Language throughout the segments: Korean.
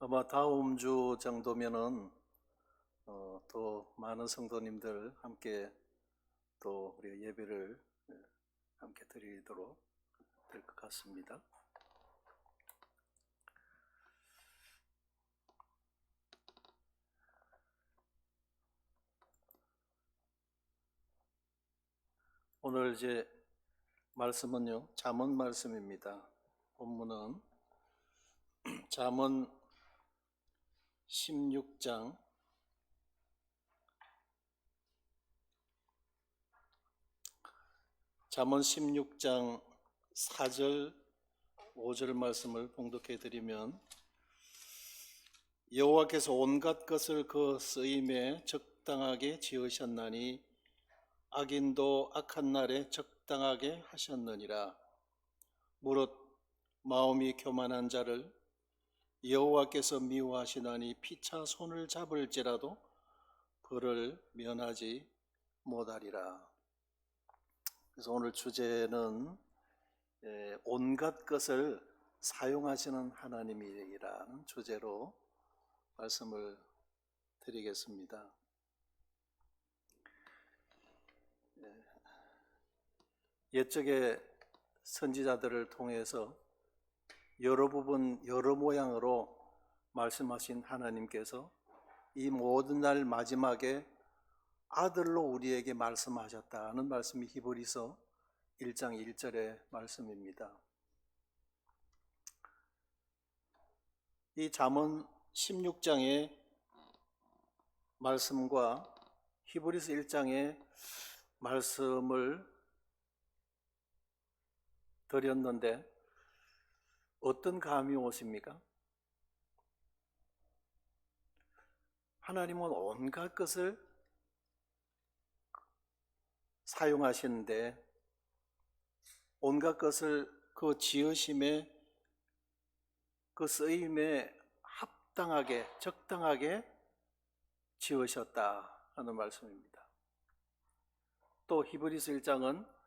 아마 다음 주 정도면은 또 많은 성도님들 함께 또 우리 예배를 함께 드리도록 될 것 같습니다. 오늘 이제 말씀은요, 잠언 말씀입니다. 본문은 잠언 16장 4절 5절 말씀을 봉독해 드리면, 여호와께서 온갖 것을 그 쓰임에 적당하게 지으셨나니 악인도 악한 날에 적당하게 하셨느니라. 무릇 마음이 교만한 자를 여호와께서 미워하시나니 피차 손을 잡을지라도 그를 면하지 못하리라. 그래서 오늘 주제는 온갖 것을 사용하시는 하나님이라는 주제로 말씀을 드리겠습니다. 옛적의 선지자들을 통해서 여러 부분 여러 모양으로 말씀하신 하나님께서 이 모든 날 마지막에 아들로 우리에게 말씀하셨다는 말씀이 히브리서 1장 1절의 말씀입니다. 이 잠언 16장의 말씀과 히브리서 1장의 말씀을 드렸는데 어떤 감이 오십니까? 하나님은 온갖 것을 사용하시는데 온갖 것을 그 지으심에 그 쓰임에 합당하게 적당하게 지으셨다 하는 말씀입니다. 또 히브리서 1장은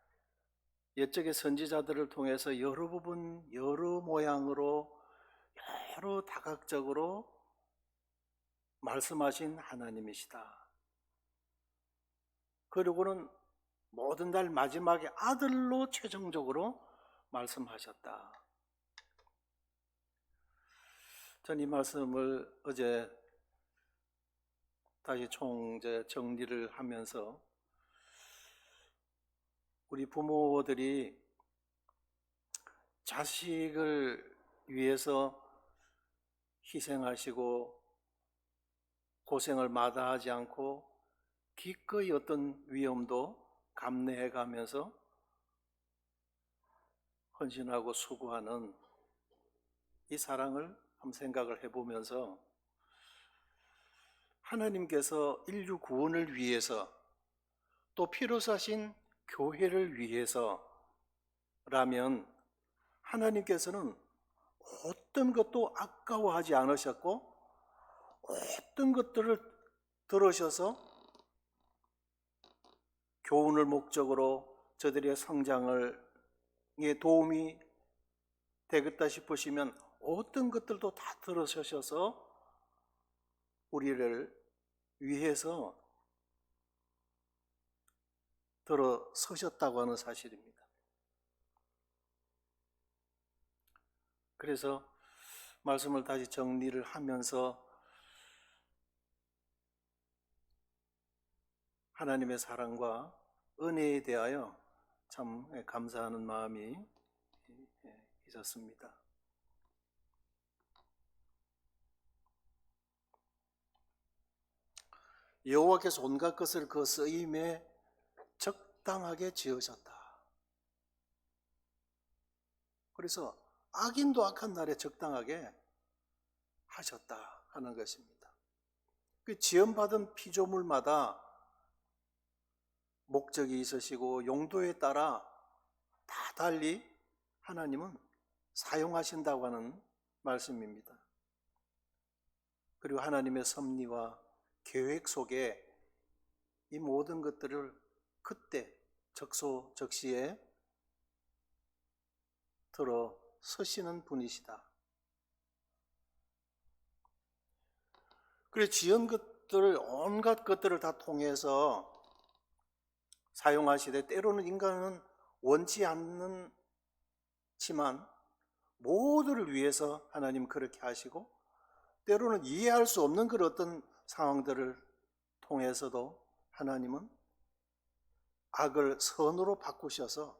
옛적의 선지자들을 통해서 여러 부분 여러 모양으로 여러 다각적으로 말씀하신 하나님이시다. 그리고는 모든 날 마지막에 아들로 최종적으로 말씀하셨다. 전 이 말씀을 어제 다시 정리를 하면서 우리 부모들이 자식을 위해서 희생하시고 고생을 마다하지 않고 기꺼이 어떤 위험도 감내해 가면서 헌신하고 수고하는 이 사랑을 한번 생각을 해보면서 하나님께서 인류 구원을 위해서 또 피로 사신 교회를 위해서라면 하나님께서는 어떤 것도 아까워하지 않으셨고 어떤 것들을 들으셔서 교훈을 목적으로 저들의 성장에 도움이 되겠다 싶으시면 어떤 것들도 다 들으셔서 우리를 위해서 들어서셨다고 하는 사실입니다. 그래서 말씀을 다시 정리를 하면서 하나님의 사랑과 은혜에 대하여 참 감사하는 마음이 있었습니다. 여호와께서 온갖 것을 그 쓰임에 적당하게 지으셨다. 그래서 악인도 악한 날에 적당하게 하셨다 하는 것입니다. 그 지음받은 피조물마다 목적이 있으시고 용도에 따라 다 달리 하나님은 사용하신다고 하는 말씀입니다. 그리고 하나님의 섭리와 계획 속에 이 모든 것들을 그때 적소적시에 들어 서시는 분이시다. 그래 지은 것들 온갖 것들을 다 통해서 사용하시되 때로는 인간은 원치 않지만 모두를 위해서 하나님 그렇게 하시고 때로는 이해할 수 없는 그런 어떤 상황들을 통해서도 하나님은 악을 선으로 바꾸셔서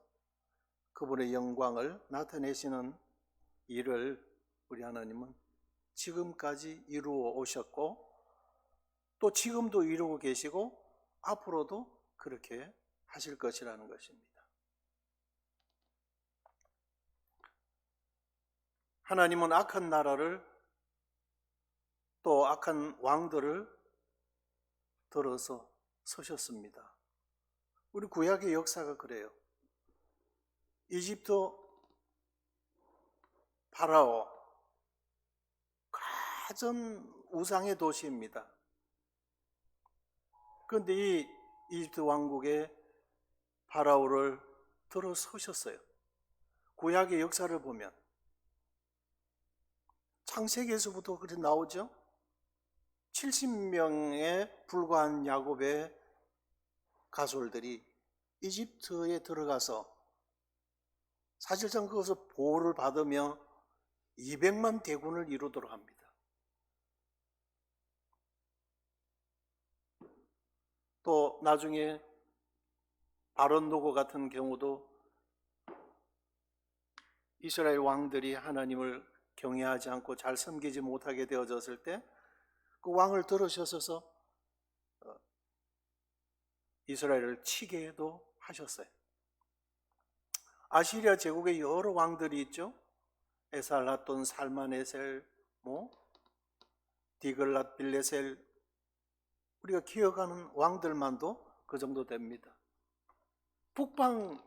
그분의 영광을 나타내시는 일을 우리 하나님은 지금까지 이루어 오셨고 또 지금도 이루고 계시고 앞으로도 그렇게 하실 것이라는 것입니다. 하나님은 악한 나라를 또 악한 왕들을 들어서 서셨습니다. 우리 구약의 역사가 그래요. 이집트 파라오 가전 우상의 도시입니다. 그런데 이 이집트 왕국의 파라오를 들어서셨어요. 구약의 역사를 보면 창세기에서부터 그렇게 나오죠. 70명에 불과한 야곱의 가솔들이 이집트에 들어가서 사실상 그것을 보호를 받으며 200만 대군을 이루도록 합니다. 또 나중에 바론 노고 같은 경우도 이스라엘 왕들이 하나님을 경외하지 않고 잘 섬기지 못하게 되어졌을 때 그 왕을 들으셔서 이스라엘을 치게도 하셨어요. 아시리아 제국의 여러 왕들이 있죠. 에살라돈, 살마네셀, 디글랏 빌레셀, 우리가 기억하는 왕들만도 그 정도 됩니다. 북방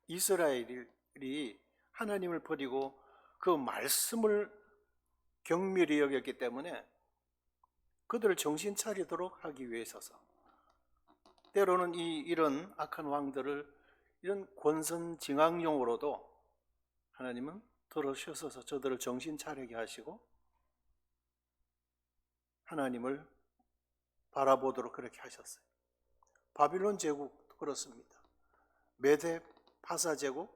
이스라엘이 하나님을 버리고 그 말씀을 경밀히 여겼기 때문에 그들을 정신 차리도록 하기 위해서서 때로는 이런 악한 왕들을 이런 권선징악용으로도 하나님은 들어셔서 저들을 정신 차리게 하시고 하나님을 바라보도록 그렇게 하셨어요. 바빌론 제국도 그렇습니다. 메데 파사 제국,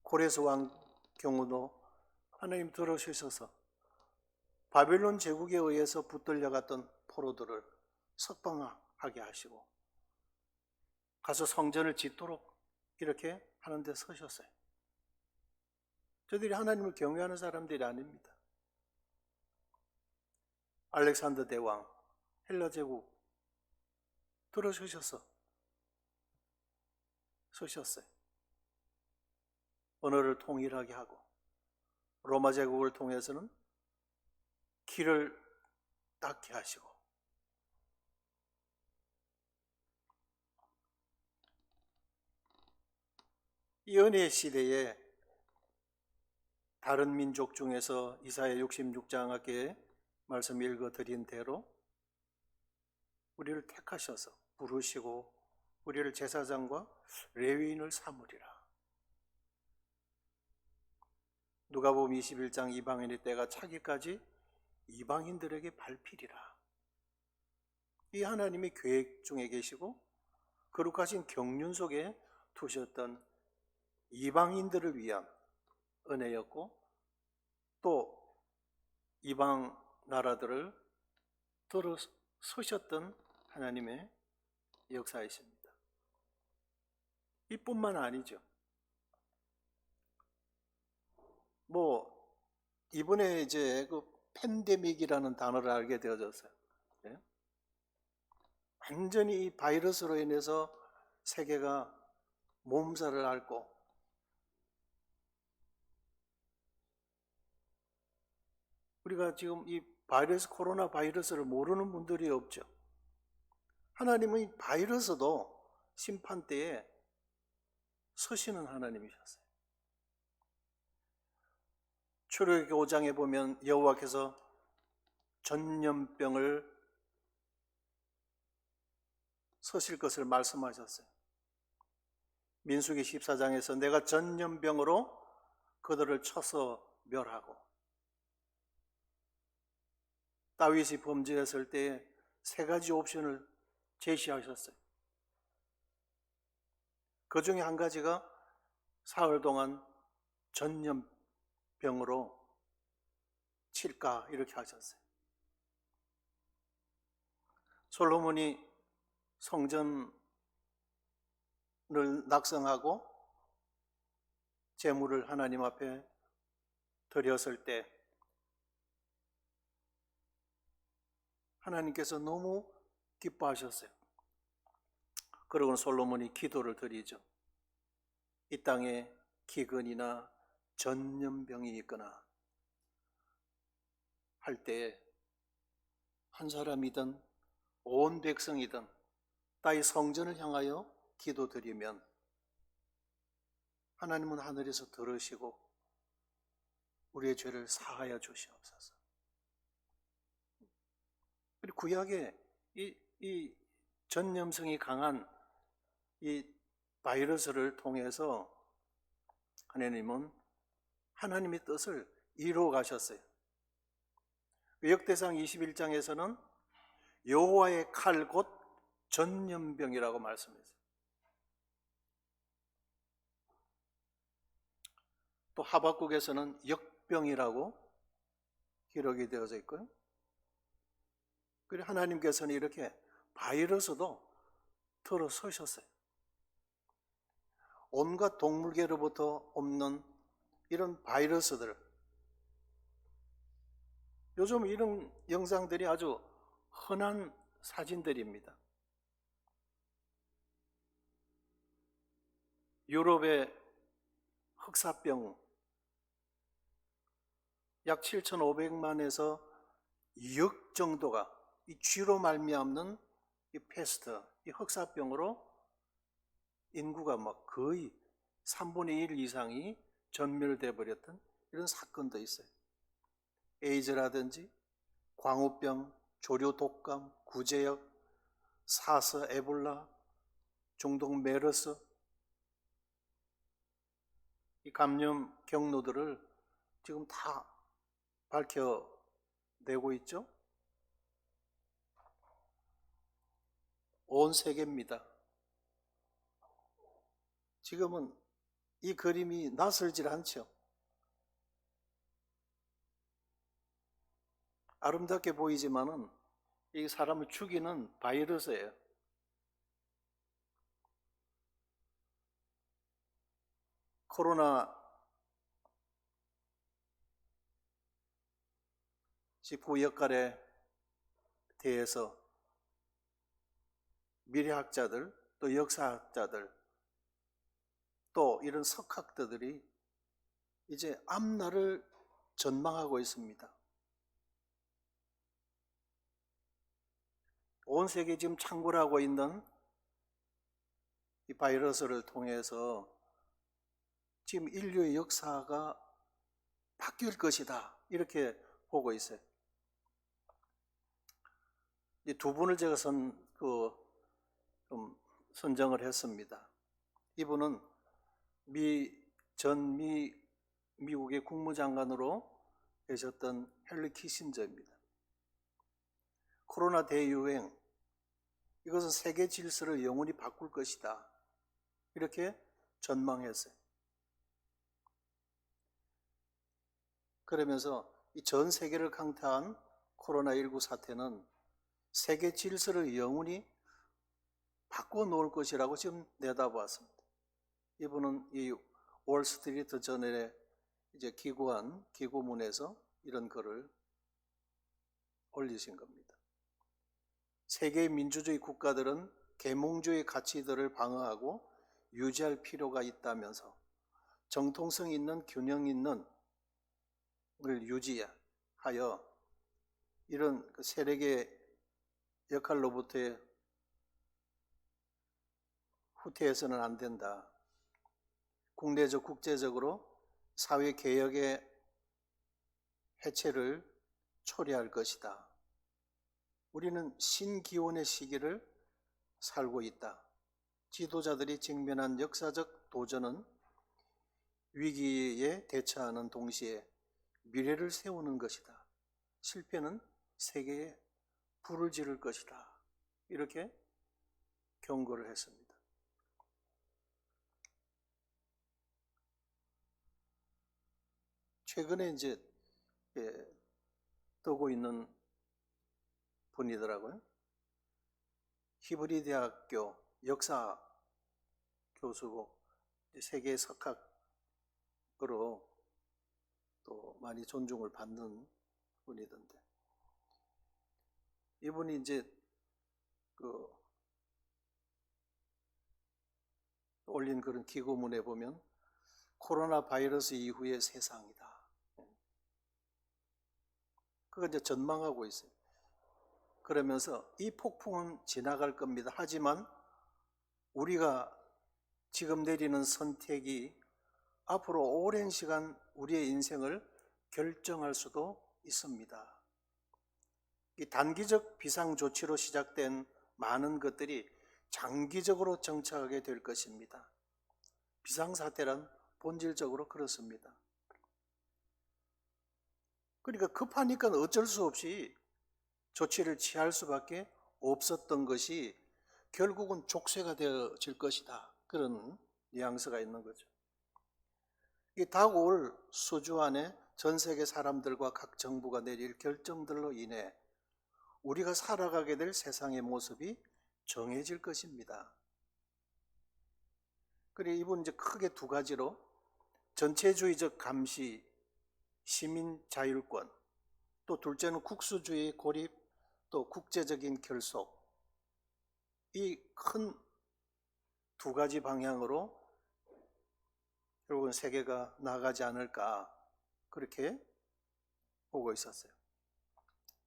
고레스 왕 경우도 하나님 들어주셔서 바빌론 제국에 의해서 붙들려갔던 포로들을 석방하게 하시고 가서 성전을 짓도록 이렇게 하는 데 서셨어요. 저들이 하나님을 경외하는 사람들이 아닙니다. 알렉산더 대왕, 헬라 제국 들어서셔서 서셨어요. 언어를 통일하게 하고 로마 제국을 통해서는 길을 닦게 하시고 이 은혜의 시대에 다른 민족 중에서 이사야 66장 아까 말씀 읽어드린 대로 우리를 택하셔서 부르시고 우리를 제사장과 레위인을 삼으리라. 누가복음 21장 이방인의 때가 차기까지 이방인들에게 밟히리라. 이 하나님의 계획 중에 계시고 거룩하신 경륜 속에 두셨던 이방인들을 위한 은혜였고 또 이방 나라들을 들어서셨던 하나님의 역사이십니다. 이뿐만 아니죠. 이번에 이제 그 팬데믹이라는 단어를 알게 되어졌어요. 네? 완전히 이 바이러스로 인해서 세계가 몸살을 앓고 우리가 지금 이 코로나 바이러스를 모르는 분들이 없죠. 하나님은 이 바이러스도 심판대에 서시는 하나님이셨어요. 출애굽기 5장에 보면 여호와께서 전염병을 서실 것을 말씀하셨어요. 민수기 14장에서 내가 전염병으로 그들을 쳐서 멸하고 다윗이 범죄했을 때 세 가지 옵션을 제시하셨어요. 그 중에 한 가지가 사흘 동안 전염병으로 칠까 이렇게 하셨어요. 솔로몬이 성전을 낙성하고 제물을 하나님 앞에 드렸을 때 하나님께서 너무 기뻐하셨어요. 그러고는 솔로몬이 기도를 드리죠. 이 땅에 기근이나 전염병이 있거나 할 때 한 사람이든 온 백성이든 나의 성전을 향하여 기도드리면 하나님은 하늘에서 들으시고 우리의 죄를 사하여 주시옵소서. 그리고 구약에 이 전염성이 강한 이 바이러스를 통해서 하나님은 하나님의 뜻을 이루어 가셨어요. 역대상 21장에서는 여호와의 칼 곧 전염병이라고 말씀했어요. 또 하박국에서는 역병이라고 기록이 되어져 있고요. 그리고 하나님께서는 이렇게 바이러스도 들어서셨어요. 온갖 동물계로부터 없는 이런 바이러스들, 요즘 이런 영상들이 아주 흔한 사진들입니다. 유럽의 흑사병 약 7,500만에서 2억 정도가 이 쥐로 말미암는 이 패스트, 이 흑사병으로 인구가 막 거의 3분의 1 이상이 전멸돼 버렸던 이런 사건도 있어요. 에이즈라든지 광우병, 조류 독감, 구제역, 사스, 에볼라, 중동 메르스, 이 감염 경로들을 지금 다 밝혀내고 있죠. 온 세계입니다. 지금은 이 그림이 낯설질 않죠. 아름답게 보이지만은 이 사람을 죽이는 바이러스예요. 코로나 19 역할에 대해서 미래학자들 또 역사학자들 또 이런 석학들이 이제 앞날을 전망하고 있습니다. 온 세계 지금 창궐하고 있는 이 바이러스를 통해서 지금 인류의 역사가 바뀔 것이다 이렇게 보고 있어요. 이 두 분을 제가 좀 선정을 했습니다. 이분은 미국의 국무장관으로 계셨던 헨리 키신저입니다. 코로나 대유행, 이것은 세계 질서를 영원히 바꿀 것이다 이렇게 전망했어요. 그러면서 이 전 세계를 강타한 코로나19 사태는 세계 질서를 영원히 바꿔 놓을 것이라고 지금 내다보았습니다. 이분은 이 월스트리트 저널에 이제 기고한 기고문에서 이런 글을 올리신 겁니다. 세계의 민주주의 국가들은 계몽주의 가치들을 방어하고 유지할 필요가 있다면서 정통성 있는 균형 있는 을 유지하여 이런 세력의 역할로부터의 후퇴해서는 안 된다. 국내적 국제적으로 사회개혁의 해체를 초래할 것이다. 우리는 신기원의 시기를 살고 있다. 지도자들이 직면한 역사적 도전은 위기에 대처하는 동시에 미래를 세우는 것이다. 실패는 세계에 불을 지를 것이다. 이렇게 경고를 했습니다. 최근에 이제 뜨고 있는 분이더라고요. 히브리 대학교 역사 교수고 세계 석학으로 또 많이 존중을 받는 분이던데, 이분이 이제 올린 그런 기고문에 보면 코로나 바이러스 이후의 세상이다. 그거 이제 전망하고 있어요. 그러면서 이 폭풍은 지나갈 겁니다. 하지만 우리가 지금 내리는 선택이 앞으로 오랜 시간 우리의 인생을 결정할 수도 있습니다. 이 단기적 비상조치로 시작된 많은 것들이 장기적으로 정착하게 될 것입니다. 비상사태란 본질적으로 그렇습니다. 그러니까 급하니까 어쩔 수 없이 조치를 취할 수밖에 없었던 것이 결국은 족쇄가 되어질 것이다. 그런 뉘앙스가 있는 거죠. 이 다가올 수주 안에 전 세계 사람들과 각 정부가 내릴 결정들로 인해 우리가 살아가게 될 세상의 모습이 정해질 것입니다. 그리고 이분 이제 크게 두 가지로 전체주의적 감시, 시민 자율권, 또 둘째는 국수주의 고립, 또 국제적인 결속, 이 큰 두 가지 방향으로 결국은 세계가 나가지 않을까 그렇게 보고 있었어요.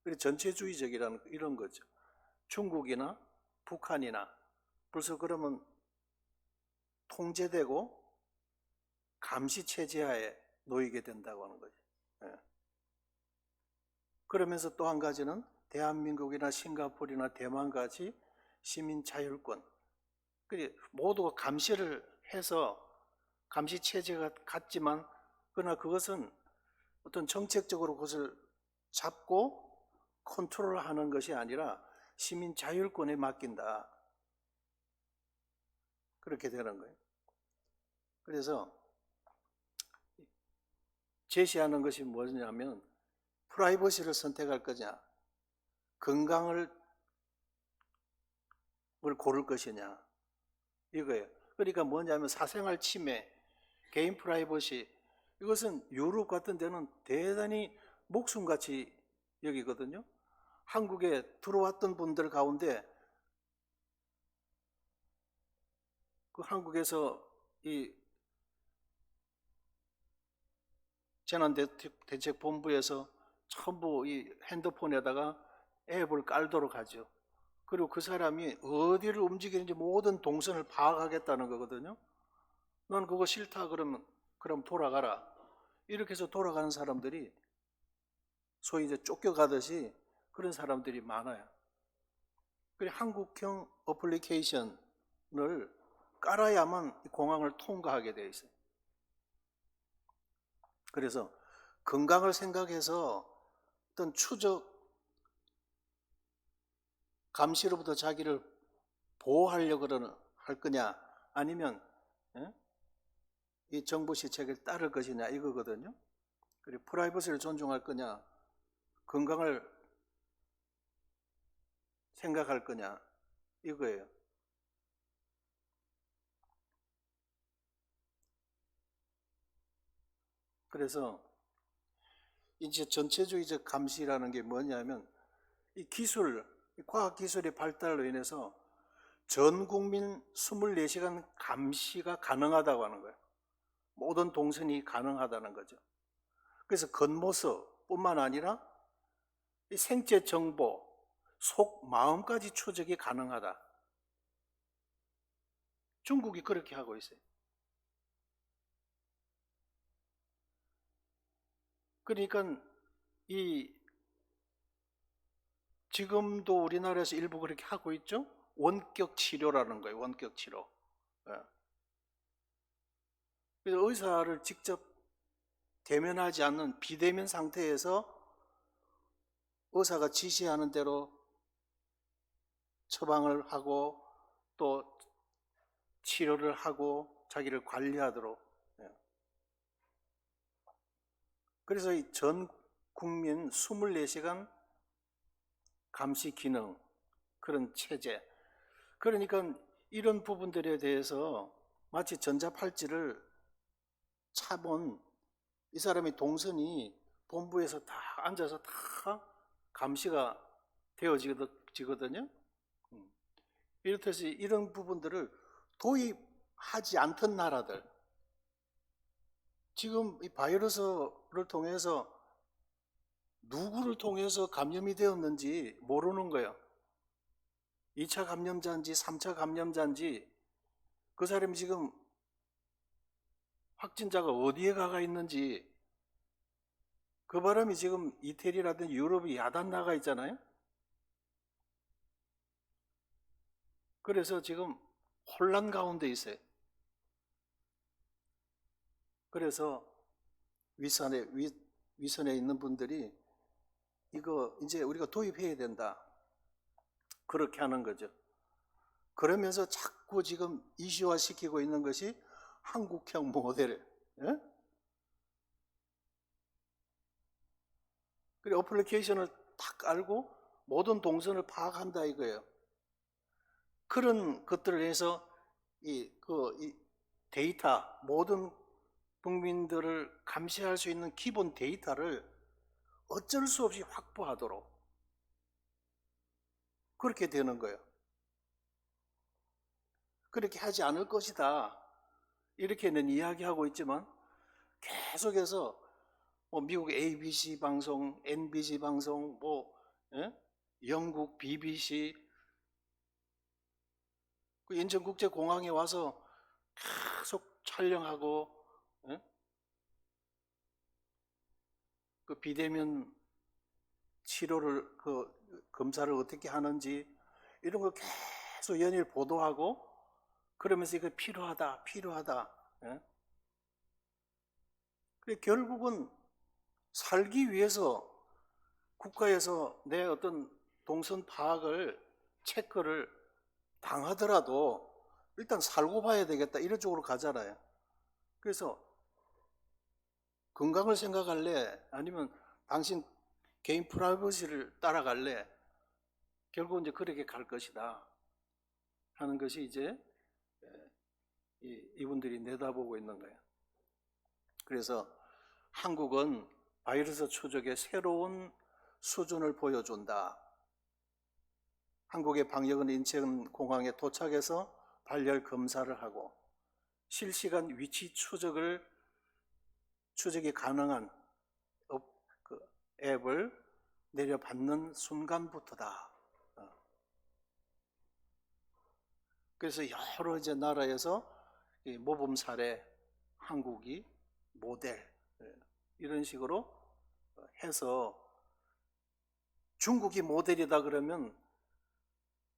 그리고 전체주의적이라는 이런 거죠. 중국이나 북한이나 벌써 그러면 통제되고 감시 체제하에 놓이게 된다고 하는 거죠. 그러면서 또 한 가지는 대한민국이나 싱가포르나 대만같이 시민 자율권, 모두가 감시를 해서 감시 체제가 같지만 그러나 그것은 어떤 정책적으로 그것을 잡고 컨트롤하는 것이 아니라 시민 자율권에 맡긴다. 그렇게 되는 거예요. 그래서 제시하는 것이 뭐냐면 프라이버시를 선택할 거냐, 건강을 고를 것이냐, 이거예요. 그러니까 뭐냐면 사생활 침해, 개인 프라이버시, 이것은 유럽 같은 데는 대단히 목숨같이 여기거든요. 한국에 들어왔던 분들 가운데 그 한국에서 이 재난대책본부에서 전부 이 핸드폰에다가 앱을 깔도록 하죠. 그리고 그 사람이 어디를 움직이는지 모든 동선을 파악하겠다는 거거든요. 넌 그거 싫다 그러면 그럼 돌아가라. 이렇게 해서 돌아가는 사람들이 소위 이제 쫓겨가듯이 그런 사람들이 많아요. 그리고 한국형 어플리케이션을 깔아야만 공항을 통과하게 되어 있어요. 그래서 건강을 생각해서 어떤 추적 감시로부터 자기를 보호하려고 할 거냐, 아니면 이 정부 시책을 따를 것이냐, 이거거든요. 그리고 프라이버시를 존중할 거냐, 건강을 생각할 거냐, 이거예요. 그래서 이제 전체주의적 감시라는 게 뭐냐면 이 기술, 과학기술의 발달로 인해서 전 국민 24시간 감시가 가능하다고 하는 거예요. 모든 동선이 가능하다는 거죠. 그래서 겉모습뿐만 아니라 이 생체 정보, 속 마음까지 추적이 가능하다. 중국이 그렇게 하고 있어요. 그러니까 이 지금도 우리나라에서 일부 그렇게 하고 있죠. 원격 치료라는 거예요. 원격 치료. 그래서 의사를 직접 대면하지 않는 비대면 상태에서 의사가 지시하는 대로 처방을 하고 또 치료를 하고 자기를 관리하도록. 그래서 이 전 국민 24시간 감시 기능, 그런 체제. 그러니까 이런 부분들에 대해서 마치 전자팔찌를 차본 이 사람의 동선이 본부에서 다 앉아서 다 감시가 되어지거든요. 이렇듯이 이런 부분들을 도입하지 않던 나라들, 지금 이 바이러스를 통해서 누구를 통해서 감염이 되었는지 모르는 거예요. 2차 감염자인지 3차 감염자인지, 그 사람이 지금 확진자가 어디에 가가 있는지. 그 바람이 지금 이태리라든지 유럽이 야단 나가 있잖아요. 그래서 지금 혼란 가운데 있어요. 그래서 위선에 있는 분들이 이거 이제 우리가 도입해야 된다, 그렇게 하는 거죠. 그러면서 자꾸 지금 이슈화 시키고 있는 것이 한국형 모델. 예? 그리고 어플리케이션을 딱 깔고 모든 동선을 파악한다 이거예요. 그런 것들을 해서 이 데이터, 모든 국민들을 감시할 수 있는 기본 데이터를 어쩔 수 없이 확보하도록 그렇게 되는 거예요. 그렇게 하지 않을 것이다, 이렇게는 이야기하고 있지만 계속해서 뭐 미국 ABC 방송, NBC 방송, 영국 BBC, 그 인천국제공항에 와서 계속 촬영하고, 그 비대면 치료를, 검사를 어떻게 하는지 이런 거 계속 연일 보도하고, 그러면서 이거 필요하다. 결국은 살기 위해서 국가에서 내 어떤 동선 파악을, 체크를 당하더라도 일단 살고 봐야 되겠다, 이런 쪽으로 가잖아요. 그래서 건강을 생각할래, 아니면 당신 개인 프라이버시를 따라갈래, 결국 이제 그렇게 갈 것이다 하는 것이 이제 이분들이 내다보고 있는 거예요. 그래서 한국은 바이러스 추적의 새로운 수준을 보여준다. 한국의 방역은 인천공항에 도착해서 발열 검사를 하고 실시간 위치 추적이 가능한 앱을 내려받는 순간부터다. 그래서 여러 이제 나라에서 모범 사례, 한국이 모델, 이런 식으로 해서 중국이 모델이다 그러면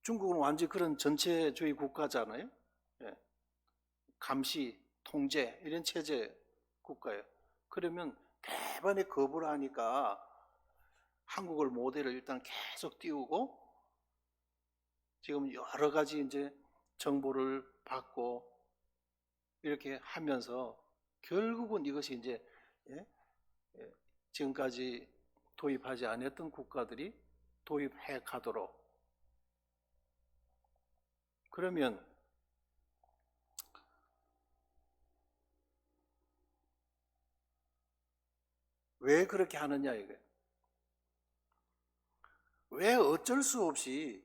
중국은 완전히 그런 전체주의 국가잖아요. 감시, 통제 이런 체제 국가예요. 그러면 대반의 거부를 하니까 한국을 모델을 일단 계속 띄우고 지금 여러 가지 이제 정보를 받고 이렇게 하면서 결국은 이것이 이제 지금까지 도입하지 않았던 국가들이 도입해 가도록. 그러면 왜 그렇게 하느냐 이거예요. 왜 어쩔 수 없이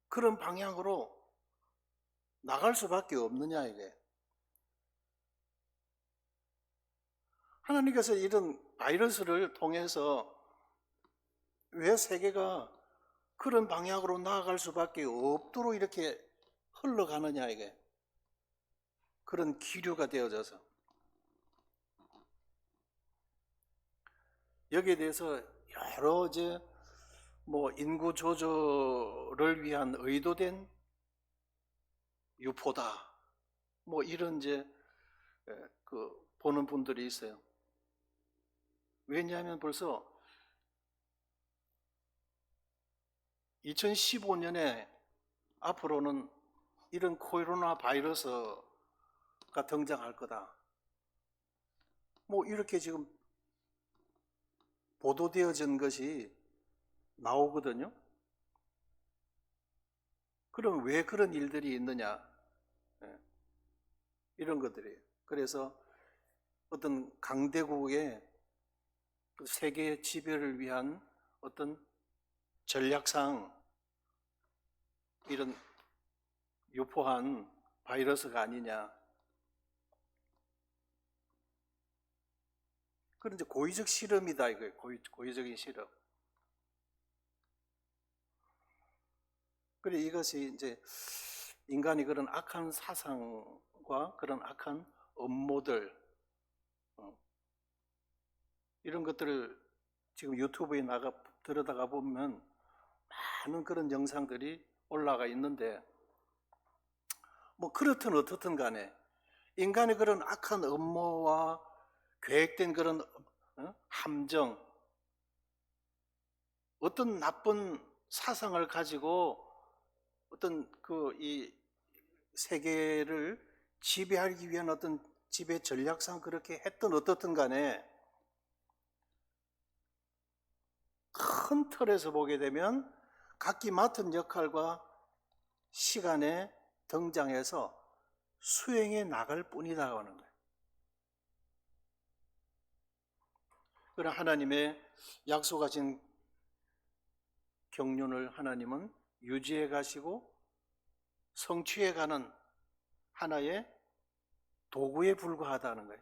그런 방향으로 나갈 수밖에 없느냐 이게. 하나님께서 이런 바이러스를 통해서 왜 세계가 그런 방향으로 나아갈 수밖에 없도록 이렇게 흘러가느냐 이게. 그런 기류가 되어져서. 여기에 대해서 여러 이제 인구 조절을 위한 의도된 유포다, 이런 이제 보는 분들이 있어요. 왜냐하면 벌써 2015년에 앞으로는 이런 코로나 바이러스가 등장할 거다. 뭐 이렇게 지금 보도되어진 것이 나오거든요. 그럼 왜 그런 일들이 있느냐? 이런 것들이에요. 그래서 어떤 강대국의 세계 지배를 위한 어떤 전략상 이런 유포한 바이러스가 아니냐. 그런 이제 고의적 실험이다 이거예요. 고의적인 실험. 그래 이것이 이제 인간이 그런 악한 사상과 그런 악한 음모들 이런 것들을 지금 유튜브에 들어다가 보면 많은 그런 영상들이 올라가 있는데 뭐 그렇든 어떻든 간에 인간의 그런 악한 음모와 계획된 그런 함정 어떤 나쁜 사상을 가지고 어떤 이 세계를 지배하기 위한 어떤 지배 전략상 그렇게 했든 어떻든 간에 큰 틀에서 보게 되면 각기 맡은 역할과 시간에 등장해서 수행해 나갈 뿐이다 하는 거예요. 그러나 하나님의 약속하신 경륜을 하나님은 유지해 가시고 성취해 가는 하나의 도구에 불과하다는 거예요.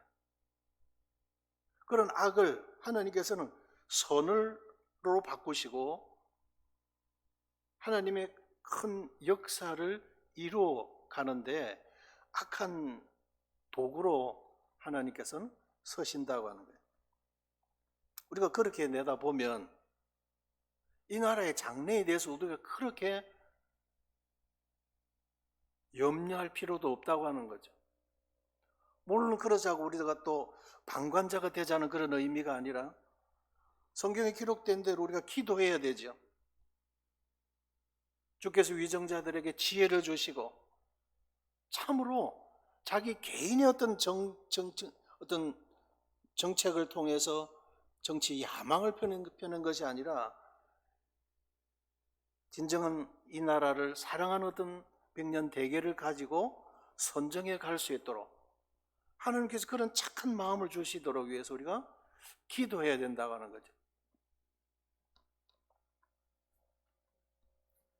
그런 악을 하나님께서는 선으로 바꾸시고 하나님의 큰 역사를 이루어 가는데 악한 도구로 하나님께서는 서신다고 하는 거예요. 우리가 그렇게 내다보면 이 나라의 장래에 대해서 우리가 그렇게 염려할 필요도 없다고 하는 거죠. 물론 그러자고 우리가 또 방관자가 되자는 그런 의미가 아니라 성경에 기록된 대로 우리가 기도해야 되죠. 주께서 위정자들에게 지혜를 주시고 참으로 자기 개인의 어떤 어떤 정책을 통해서 정치 야망을 펴는 것이 아니라 진정한 이 나라를 사랑하는 어떤 백년 대계를 가지고 선정해 갈 수 있도록 하나님께서 그런 착한 마음을 주시도록 위해서 우리가 기도해야 된다고 하는 거죠.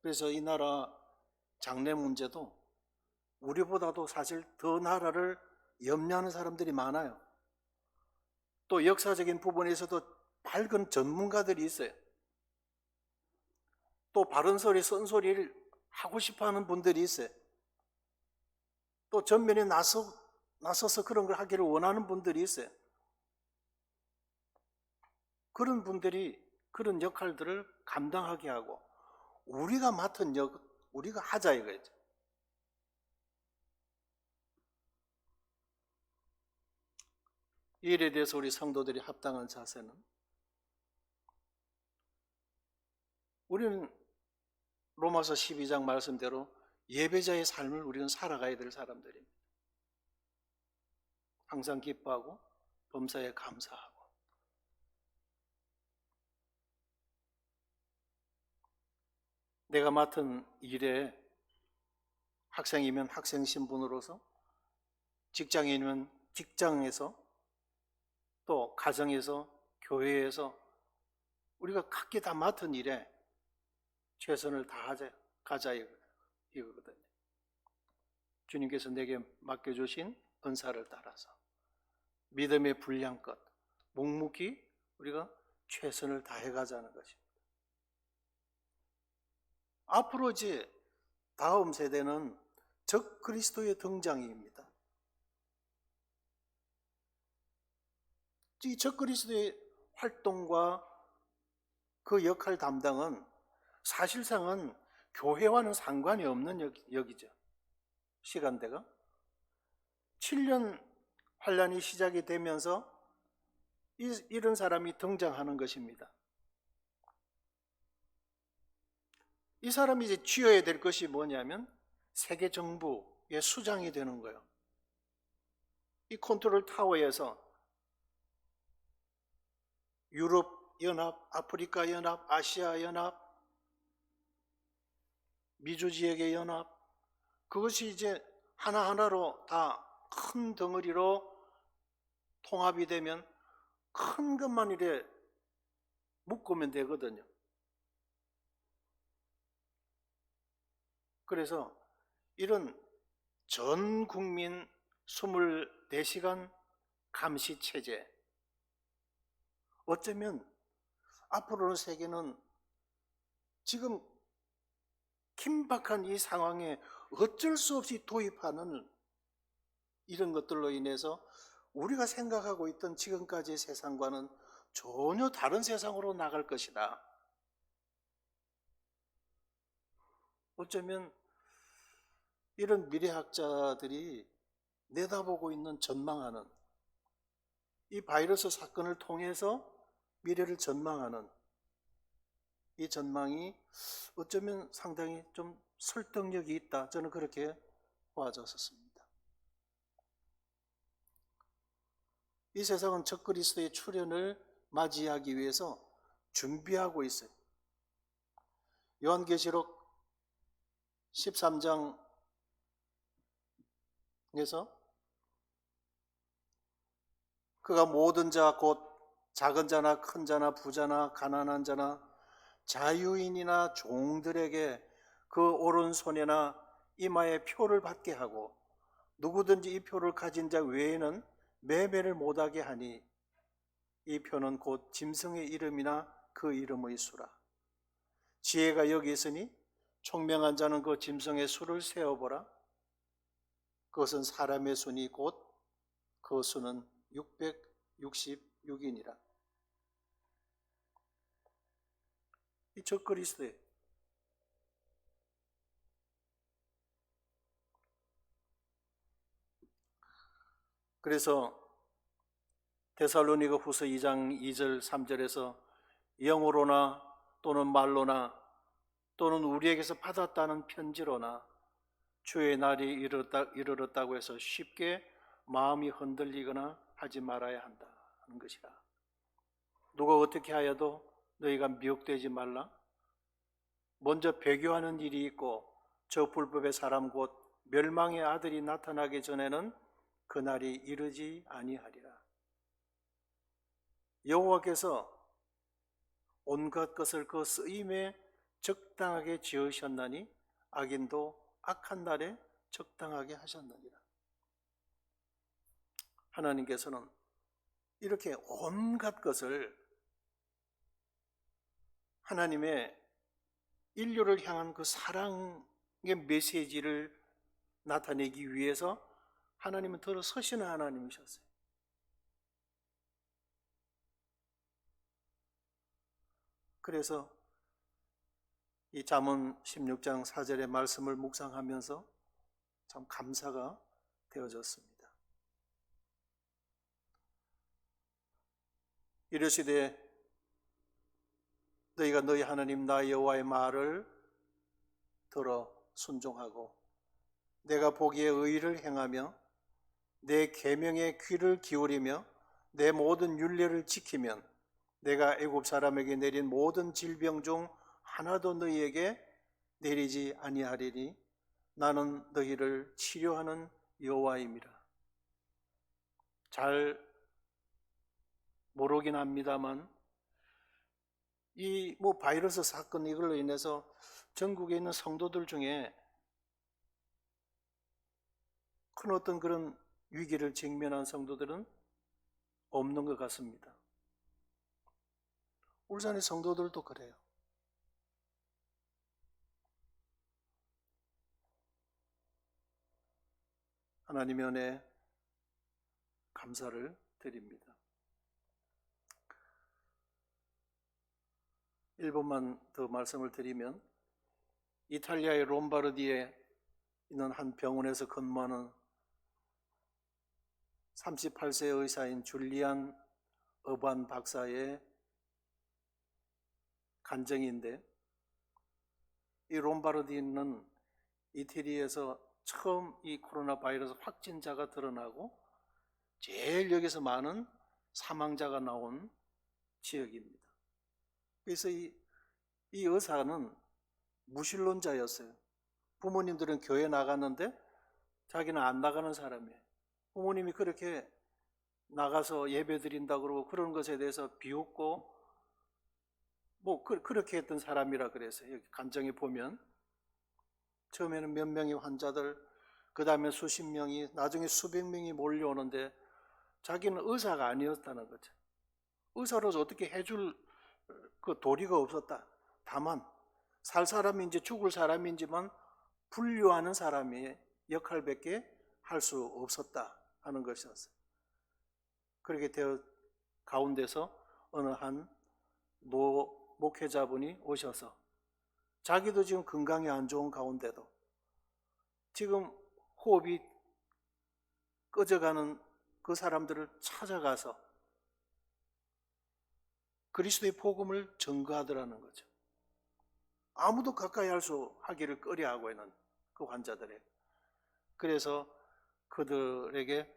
그래서 이 나라 장래 문제도 우리보다도 사실 더 나라를 염려하는 사람들이 많아요. 또 역사적인 부분에서도 밝은 전문가들이 있어요. 또 바른 소리, 쓴소리를 하고 싶어하는 분들이 있어요. 또 전면에 나서서 그런 걸 하기를 원하는 분들이 있어요. 그런 분들이 그런 역할들을 감당하게 하고 우리가 맡은 우리가 하자 이거죠. 이 일에 대해서 우리 성도들이 합당한 자세는 우리는 로마서 12장 말씀대로 예배자의 삶을 우리는 살아가야 될 사람들입니다. 항상 기뻐하고 범사에 감사하고 내가 맡은 일에 학생이면 학생 신분으로서 직장인이면 직장에서 또 가정에서 교회에서 우리가 각기 다 맡은 일에 최선을 가자 이거거든요. 주님께서 내게 맡겨주신 은사를 따라서 믿음의 분량껏 묵묵히 우리가 최선을 다해가자는 것입니다. 앞으로 이제 다음 세대는 적 그리스도의 등장입니다. 이 적 그리스도의 활동과 그 역할 담당은 사실상은 교회와는 상관이 없는 역이죠. 시간대가 7년 환란이 시작이 되면서 이런 사람이 등장하는 것입니다. 이 사람이 이제 쥐어야 될 것이 뭐냐면 세계 정부의 수장이 되는 거예요. 이 컨트롤 타워에서 유럽 연합, 아프리카 연합, 아시아 연합, 미주 지역의 연합, 그것이 이제 하나하나로 다 큰 덩어리로 통합이 되면 큰 것만 이래 묶으면 되거든요. 그래서 이런 전 국민 24시간 감시 체제, 어쩌면 앞으로는 세계는 지금 긴박한 이 상황에 어쩔 수 없이 도입하는 이런 것들로 인해서 우리가 생각하고 있던 지금까지의 세상과는 전혀 다른 세상으로 나갈 것이다. 어쩌면 이런 미래학자들이 내다보고 있는 전망하는 이 바이러스 사건을 통해서 미래를 전망하는 이 전망이 어쩌면 상당히 좀 설득력이 있다. 저는 그렇게 보아졌었습니다. 이 세상은 적그리스도의 출현을 맞이하기 위해서 준비하고 있어요. 요한계시록 13장에서 그가 모든 자 곧 작은 자나 큰 자나 부자나 가난한 자나 자유인이나 종들에게 그 오른손에나 이마에 표를 받게 하고 누구든지 이 표를 가진 자 외에는 매매를 못하게 하니 이 표는 곧 짐승의 이름이나 그 이름의 수라. 지혜가 여기 있으니 총명한 자는 그 짐승의 수를 세어보라. 그것은 사람의 수니 곧 그 수는 666이니라. 이 적그리스도예요. 그래서 데살로니가 후서 2장 2절 3절에서 영어로나 또는 말로나 또는 우리에게서 받았다는 편지로나 주의 날이 이르렀다고 해서 쉽게 마음이 흔들리거나 하지 말아야 한다 하는 것이라. 누가 어떻게 하여도 너희가 미혹되지 말라. 먼저 배교하는 일이 있고 저 불법의 사람 곧 멸망의 아들이 나타나기 전에는 그날이 이르지 아니하리라. 여호와께서 온갖 것을 그 쓰임에 적당하게 지으셨나니 악인도 악한 날에 적당하게 하셨느니라. 하나님께서는 이렇게 온갖 것을 하나님의 인류를 향한 그 사랑의 메시지를 나타내기 위해서 하나님은 들어서시는 하나님이셨어요. 그래서 이 잠언 16장 4절의 말씀을 묵상하면서 참 감사가 되어졌습니다. 이르시되 너희가 너희 하나님 나 여호와의 말을 들어 순종하고 내가 보기에 의를 행하며 내 계명에 귀를 기울이며 내 모든 율례를 지키면 내가 애굽 사람에게 내린 모든 질병 중 하나도 너희에게 내리지 아니하리니 나는 너희를 치료하는 여호와임이라. 잘 모르긴 합니다만 이 바이러스 사건 이걸로 인해서 전국에 있는 성도들 중에 큰 어떤 그런 위기를 직면한 성도들은 없는 것 같습니다. 울산의 성도들도 그래요. 하나님의 은혜에 감사를 드립니다. 1번만 더 말씀을 드리면 이탈리아의 롬바르디에 있는 한 병원에서 근무하는 38세 의사인 줄리안 어반 박사의 간증인데 이 롬바르디 있는 이태리에서 처음 이 코로나 바이러스 확진자가 드러나고 제일 여기서 많은 사망자가 나온 지역입니다. 그래서 이 의사는 무신론자였어요. 부모님들은 교회 나갔는데 자기는 안 나가는 사람이에요. 부모님이 그렇게 나가서 예배 드린다고 그러고 그런 것에 대해서 비웃고 뭐 그렇게 했던 사람이라 그래서 여기 간증에 보면 처음에는 몇 명의 환자들, 그 다음에 수십 명이, 나중에 수백 명이 몰려오는데 자기는 의사가 아니었다는 거죠. 의사로서 어떻게 해줄 그 도리가 없었다. 다만 살 사람인지 죽을 사람인지만 분류하는 사람의 역할밖에 할 수 없었다 하는 것이었어요. 그렇게 되어 가운데서 어느 한 목회자분이 오셔서 자기도 지금 건강이 안 좋은 가운데도 지금 호흡이 꺼져가는 그 사람들을 찾아가서 그리스도의 복음을 전거하더라는 거죠. 아무도 가까이 하기를 꺼려하고 있는 그 환자들에게. 그래서 그들에게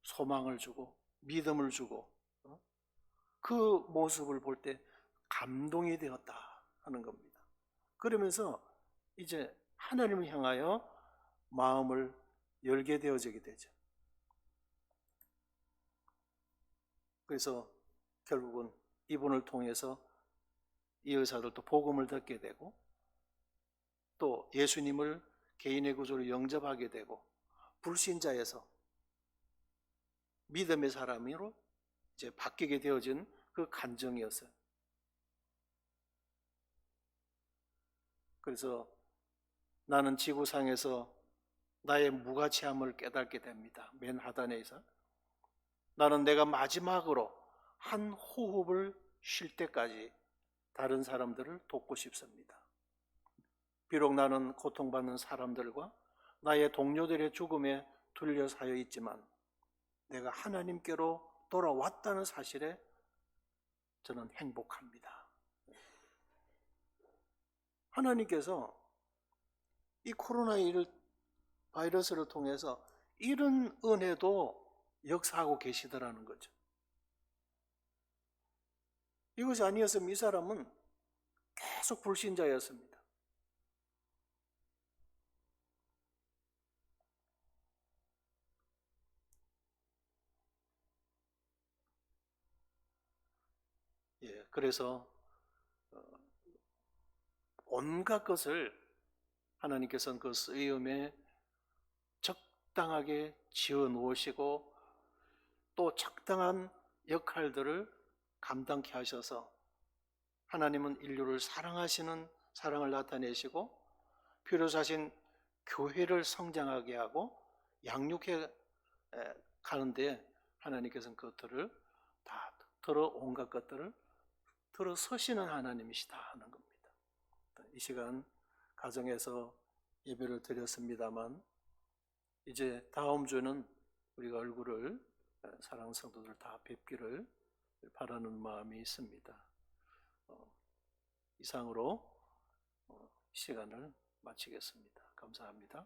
소망을 주고 믿음을 주고 그 모습을 볼 때 감동이 되었다 하는 겁니다. 그러면서 이제 하나님을 향하여 마음을 열게 되어지게 되죠. 그래서 결국은 이분을 통해서 이 의사들도 복음을 듣게 되고 또 예수님을 개인의 구주로 영접하게 되고 불신자에서 믿음의 사람으로 이제 바뀌게 되어진 그 간증이었어요. 그래서 나는 지구상에서 나의 무가치함을 깨닫게 됩니다. 맨 하단에서 나는 내가 마지막으로 한 호흡을 쉴 때까지 다른 사람들을 돕고 싶습니다. 비록 나는 고통받는 사람들과 나의 동료들의 죽음에 둘러싸여 있지만 내가 하나님께로 돌아왔다는 사실에 저는 행복합니다. 하나님께서 이 코로나 바이러스를 통해서 이런 은혜도 역사하고 계시더라는 거죠. 이것이 아니었으면 이 사람은 계속 불신자였습니다. 그래서 온갖 것을 하나님께서는 그 쓰임에 적당하게 지어 놓으시고 또 적당한 역할들을 감당케 하셔서 하나님은 인류를 사랑하시는 사랑을 나타내시고 필요로 하신 교회를 성장하게 하고 양육해 가는데 하나님께서는 그것들을 다 온갖 것들을 들어서시는 하나님이시다 하는 겁니다. 이 시간 가정에서 예배를 드렸습니다만 이제 다음 주는 우리가 얼굴을 사랑하는 성도들 다 뵙기를 바라는 마음이 있습니다. 이상으로 시간을 마치겠습니다. 감사합니다.